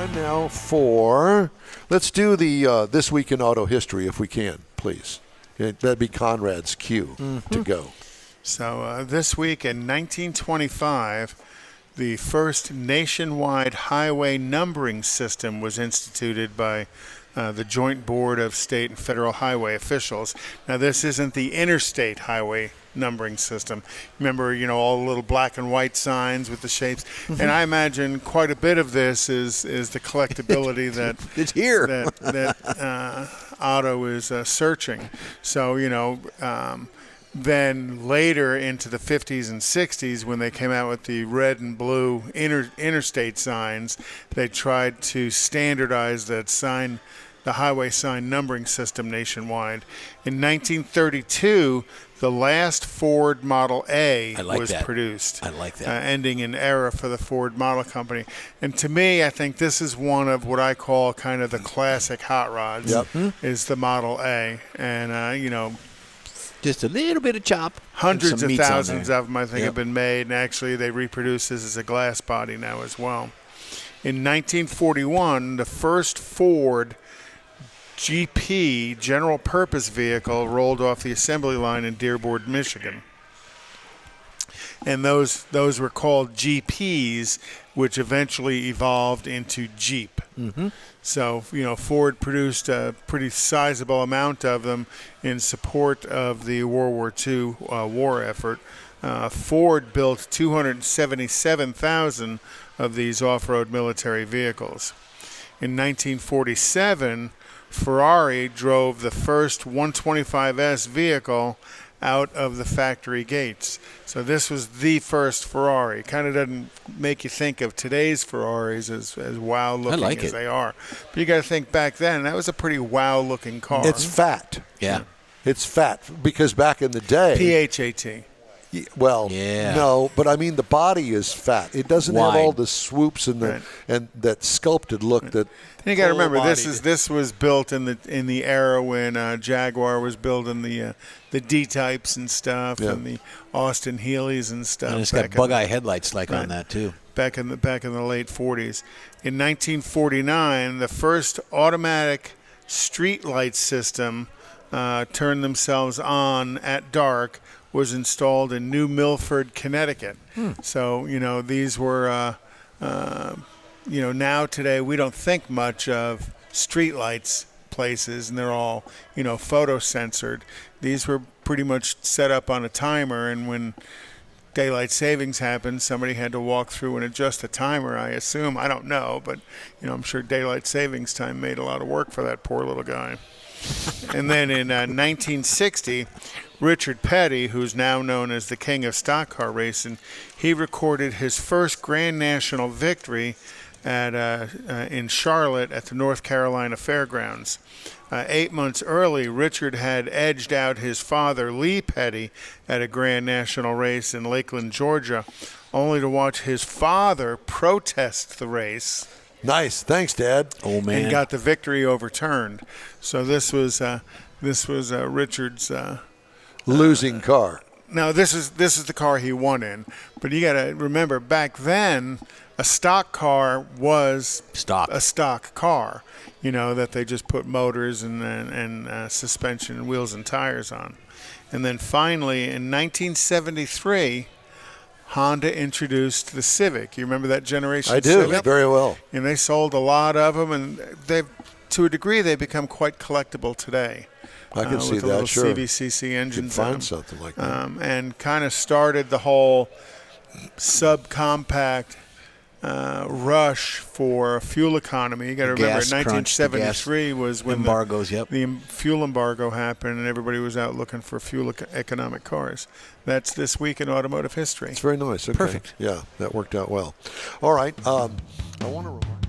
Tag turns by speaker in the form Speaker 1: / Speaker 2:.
Speaker 1: Time now for, let's do the This Week in Auto History if we can, please. That'd be Konrad's cue to go.
Speaker 2: So this week in 1925, the first nationwide highway numbering system was instituted by the Joint Board of State and Federal Highway officials. Now, this isn't the interstate highway numbering system. Remember, all the little black and white signs with the shapes. And I imagine quite a bit of this is the collectability that
Speaker 1: it's here
Speaker 2: that Otto is searching. So, then later into the 50s and 60s, when they came out with the red and blue interstate signs, they tried to standardize that sign, the highway sign numbering system nationwide. In 1932, the last Ford Model A was produced.
Speaker 3: I like that.
Speaker 2: Ending an era for the Ford Model Company. And to me, I think this is one of what I call kind of the classic hot rods, is the Model A. And,
Speaker 3: just a little bit of chop.
Speaker 2: Hundreds of thousands of them, I think, have been made. And actually, they reproduce this as a glass body now as well. In 1941, the first Ford GP, general purpose vehicle, rolled off the assembly line in Dearborn, Michigan. And those were called GPs, which eventually evolved into Jeep. So, Ford produced a pretty sizable amount of them in support of the World War II war effort. Ford built 277,000 of these off-road military vehicles. In 1947, Ferrari drove the first 125S vehicle out of the factory gates. So this was the first Ferrari. Kind of doesn't make you think of today's Ferraris as wow looking as they are. But you got to think back then, that was a pretty wow looking car.
Speaker 1: It's fat.
Speaker 3: Yeah.
Speaker 1: It's fat because back in the day.
Speaker 2: PHAT.
Speaker 1: Well, no, but I mean the body is fat. It doesn't have all the swoops and and that sculpted look that.
Speaker 2: And you got to remember, this was built in the era when Jaguar was building the D types and stuff, and the Austin Healey's and stuff.
Speaker 3: And it's got bug-eye headlights on that too.
Speaker 2: Back in the late 40s. In 1949, the first automatic street light system turned themselves on at dark. Was installed in New Milford, Connecticut. So, these were, now today we don't think much of streetlights places, and they're all, photo censored. These were pretty much set up on a timer, and when daylight savings happened, somebody had to walk through and adjust the timer, I assume. I don't know, but, I'm sure daylight savings time made a lot of work for that poor little guy. And then in 1960, Richard Petty, who's now known as the king of stock car racing, he recorded his first Grand National victory in Charlotte at the North Carolina Fairgrounds. 8 months early, Richard had edged out his father, Lee Petty, at a Grand National race in Lakeland, Georgia, only to watch his father protest the race.
Speaker 1: Nice, thanks, Dad.
Speaker 3: Oh man!
Speaker 2: And got the victory overturned. So this was Richard's
Speaker 1: losing car.
Speaker 2: Now this is the car he won in, but you got to remember back then a stock car was a stock car. That they just put motors and suspension and wheels and tires on, and then finally in 1973. Honda introduced the Civic. You remember that generation?
Speaker 1: I do,
Speaker 2: Civic?
Speaker 1: very well.
Speaker 2: And they sold a lot of them, and to a degree, they've become quite collectible today.
Speaker 1: I can see
Speaker 2: with the
Speaker 1: that,
Speaker 2: little
Speaker 1: sure.
Speaker 2: CVCC engines.
Speaker 1: You can find something like that.
Speaker 2: And kind of started the whole subcompact rush for fuel economy. You got to remember, 1973 was when the fuel embargo happened, and everybody was out looking for fuel economic cars. That's This Week in Automotive History.
Speaker 1: It's very nice. Okay.
Speaker 3: Perfect.
Speaker 1: Yeah, that worked out well. All right. I want to remind